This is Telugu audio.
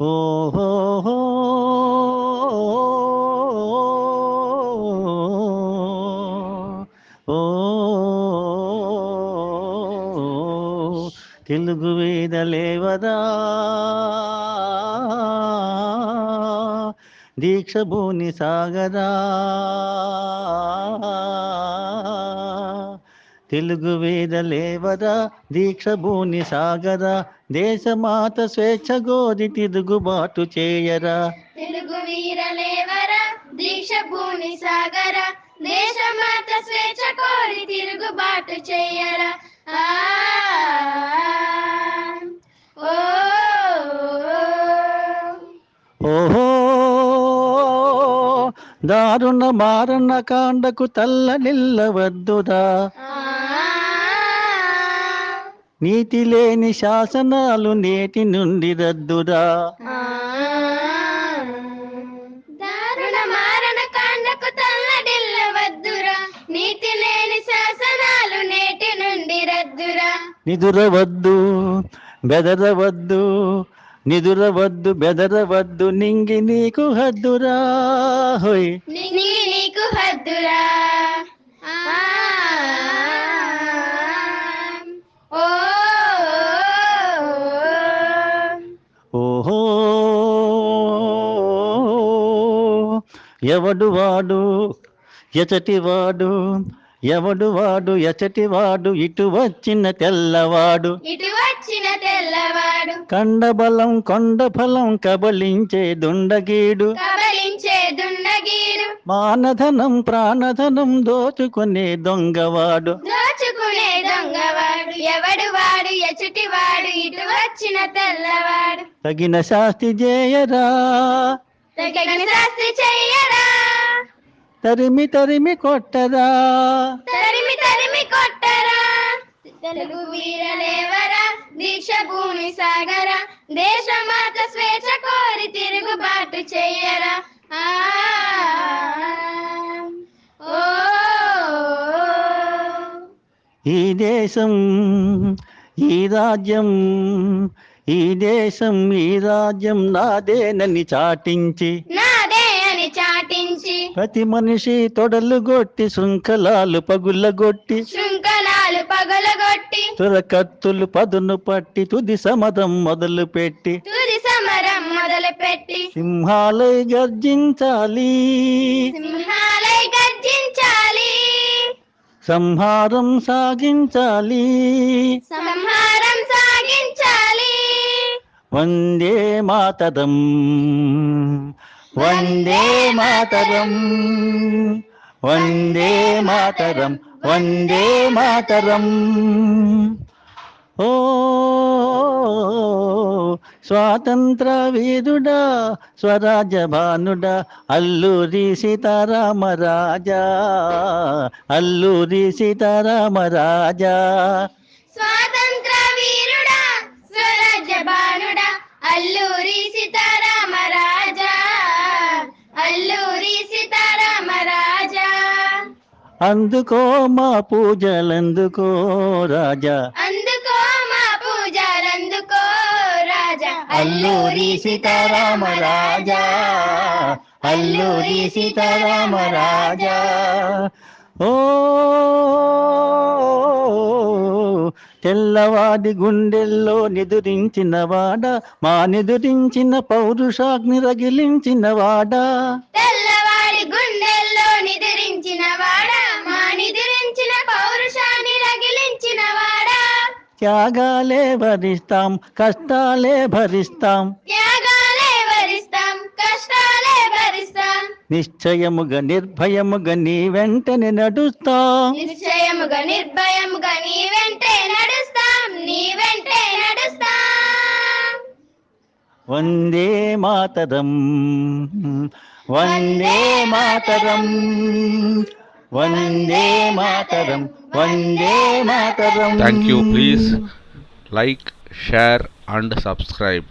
ఓహో ఓ తెలుగు వేద లేవదా దీక్ష భూని సాగరా తెలుగు వేద లేవరా దీక్ష భూని సాగరా దేశమాత స్వేచ్ఛ గోరి తిరుగుబాటు చేయరా తెలుగు వీరలేవరా దీక్ష భూని సాగర దేశమాత స్వేచ్ఛ కోరి తిరుగుబాటు చేయరా ఓ ఓహో దారుణ మారణ కాండకు తల్ల నిల్లవద్దురా నీతి లేని శాసనాలు నేటి నుండి రద్దురా దారుణ మారణ కాండకు తల్లడిల్లవద్దురా నీతి లేని శాసనాలు నేటి నుండి రద్దురా నిదురవద్దు బెదరవద్దు నిదురవద్దు బెదరవద్దు నింగి నీకు హద్దురా హోయ్ నీకు హద్దురా ఓ ఓహో ఎవడు వాడు ఎచటివాడు ఎవడు వాడు ఎచటివాడు ఇటు వచ్చిన తెల్లవాడు ఇటు వచ్చిన తెల్లవాడు కండబలం కొండ ఫలం కబలించే దుండగీడు కబలించే దుండగీరు మానధనం ప్రాణధనం దోచుకునే దొంగవాడు దోచుకునే దొంగవాడు ఎవడు వాడు ఎచుటివాడు ఇటు వచ్చిన తెల్లవాడు తగిన శాస్తి చేయరా తగిన శాస్త్రి చెయ్యరా తరిమి తరిమి కొట్టరా తరిమి తరిమి కొట్టరా తెలుగు వీరలేవరా దీక్ష భూమి సాగరా దేశమాత స్వేచ్ఛ కోరి తిరుగుబాటు చెయ్యరా ఓ ఈ దేశం ఈ రాజ్యం ఈ దేశం ఈ రాజ్యం నాదేనని చాటించి నాదే అని చాటించి ప్రతి మనిషి తొడలు గొట్టి శృంఖలాలు పగులగొట్టి శృంఖలాలు పగలగొట్టి తురకత్తులు పదును పట్టి తుది సమరం మొదలు పెట్టి తుది సమరం మొదలు పెట్టి సింహాలై గర్జించాలి సింహాలై గర్జించాలి సంహారం సాగించాలి సంహారం సాగించాలి వందే మాతరం వందే మాతరం వందే మాతరం వందే మాతరం ఓ స్వాతంత్ర వీరుడా స్వరాజ్య భానుడా అల్లూరి సీతారామరాజా అల్లూరి సీతారామరాజా స్వాతంత్ర వీరుడా స్వరాజ్య బాణుడా అల్లూరి సీతారామరాజా అల్లూరి సీతారామరాజా అందుకో మా పూజలందుకో రాజా అందుకో మా పూజలందుకో రాజా అల్లూరి సీతారామరాజా అల్లూరి సీతారామరాజా ఓ తెల్లవాడి గుండెల్లో నిదురించిన వాడ మా నిదురించిన పౌరుషాగ్ని రగిలించిన వాడా తెల్లవాడి గుండెల్లో నిద్రించిన వాడా మా నిద్రించిన పౌరుషాన్ని రగిలించిన వాడా త్యాగాలే భరిస్తాం కష్టాలే భరిస్తాం త్యాగాలే భరిస్తాం కష్టాలే భరిస్తాం నిశ్చయముగా నిర్భయముగా నీ వెంటనే నడుస్తాం నిశ్చయముగా నిర్భయముగా నీ వెంటే నడుస్తాం నీ వెంటే నడుస్తాం Vande Mataram Vande Mataram Vande Mataram Vande Mataram Thank you. Please like, share and subscribe.